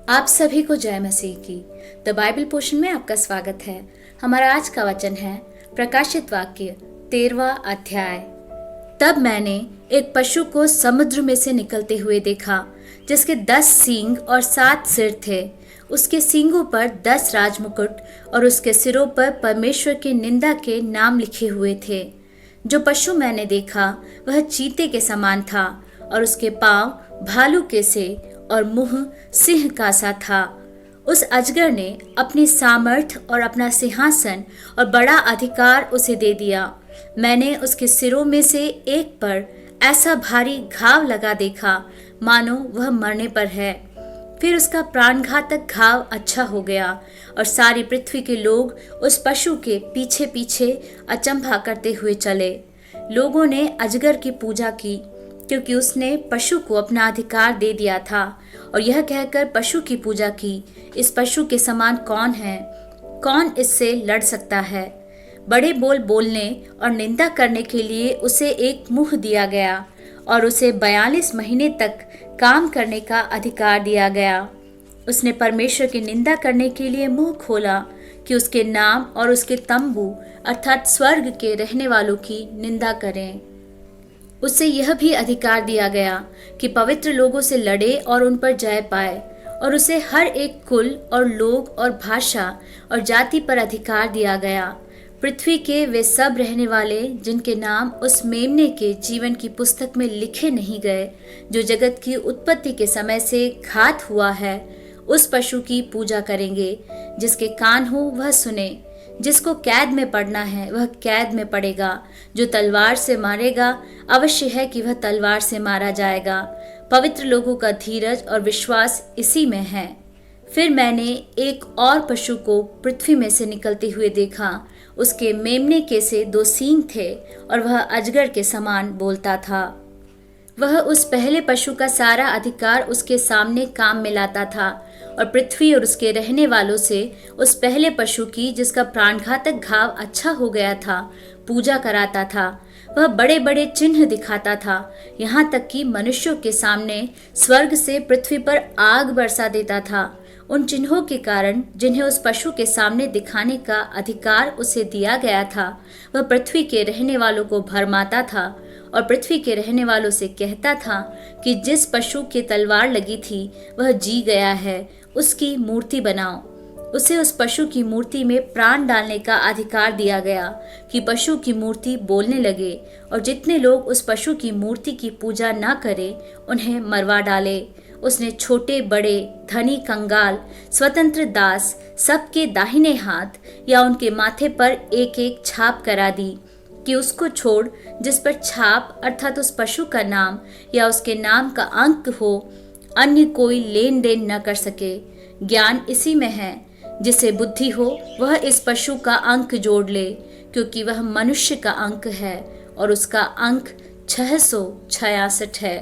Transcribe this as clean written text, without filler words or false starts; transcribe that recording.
आप सभी को जय मसीह की। द बाइबल पोर्शन में आपका स्वागत है। हमारा आज का वचन है प्रकाशित वाक्य 13वां अध्याय। तब मैंने एक पशु को समुद्र में से निकलते हुए देखा, जिसके 10 सींग और 7 सिर थे। उसके सींगों पर 10 राजमुकुट और उसके सिरों पर परमेश्वर की निंदा के नाम लिखे हुए थे। जो पशु मैंने देखा वह चीते के समान था, और उसके पांव भालू के से और मुंह सिंह का सा था। उस अजगर ने अपनी सामर्थ और अपना सिंहासन और बड़ा अधिकार उसे दे दिया। मैंने उसके सिरों में से एक पर ऐसा भारी घाव लगा देखा, मानो वह मरने पर है। फिर उसका प्राणघातक घाव अच्छा हो गया, और सारी पृथ्वी के लोग उस पशु के पीछे पीछे अचंभा करते हुए चले। लोगों ने अजगर की पूजा की, क्योंकि उसने पशु को अपना अधिकार दे दिया था, और यह कहकर पशु की पूजा की, इस पशु के समान कौन है? कौन इससे लड़ सकता है? बड़े बोल बोलने और निंदा करने के लिए उसे एक मुंह दिया गया, और उसे 42 महीने तक काम करने का अधिकार दिया गया। उसने परमेश्वर की निंदा करने के लिए मुंह खोला कि उसके नाम और उसके तंबू अर्थात स्वर्ग के रहने वालों की निंदा करें। उसे यह भी अधिकार दिया गया कि पवित्र लोगों से लड़े और उन पर जय पाए, और उसे हर एक कुल और लोग और भाषा और जाति पर अधिकार दिया गया। पृथ्वी के वे सब रहने वाले जिनके नाम उस मेमने के जीवन की पुस्तक में लिखे नहीं गए, जो जगत की उत्पत्ति के समय से घात हुआ है, उस पशु की पूजा करेंगे। जिसके कान हो वह सुने। जिसको कैद में पड़ना है वह कैद में पड़ेगा। जो तलवार से मारेगा अवश्य है कि वह तलवार से मारा जाएगा। पवित्र लोगों का धीरज और विश्वास इसी में है। फिर मैंने एक और पशु को पृथ्वी में से निकलते हुए देखा। उसके मेमने के से 2 सींग थे, और वह अजगर के समान बोलता था। वह उस पहले पशु का सारा अधिकार उसके सामने काम में लाता था, और पृथ्वी और उसके रहने वालों से उस पहले पशु की, जिसका प्राणघातक घाव अच्छा हो गया था, पूजा कराता था। वह बड़े बड़े चिन्ह दिखाता था, यहाँ तक कि मनुष्यों के सामने स्वर्ग से पृथ्वी पर आग बरसा देता था। उन चिन्हों के कारण जिन्हें उस पशु के सामने दिखाने का अधिकार उसे दिया गया था, वह पृथ्वी के रहने वालों को भरमाता था, और पृथ्वी के रहने वालों से कहता था कि जिस पशु के तलवार लगी थी वह जी गया है, उसकी मूर्ति बनाओ। उसे उस पशु की मूर्ति में प्राण डालने का अधिकार दिया गया कि पशु की मूर्ति बोलने लगे, और जितने लोग उस पशु की मूर्ति की पूजा न करें उन्हें मरवा डाले। उसने छोटे बड़े, धनी कंगाल, स्वतंत्र दास सबके दाहिने हाथ या उनके माथे पर एक एक छाप करा दी, कि उसको छोड़ जिस पर छाप अर्थात उस पशु का नाम या उसके नाम का अंक हो, अन्य कोई लेन देन न कर सके। ज्ञान इसी में है। जिसे बुद्धि हो वह इस पशु का अंक जोड़ ले, क्योंकि वह मनुष्य का अंक है, और उसका अंक 666 है।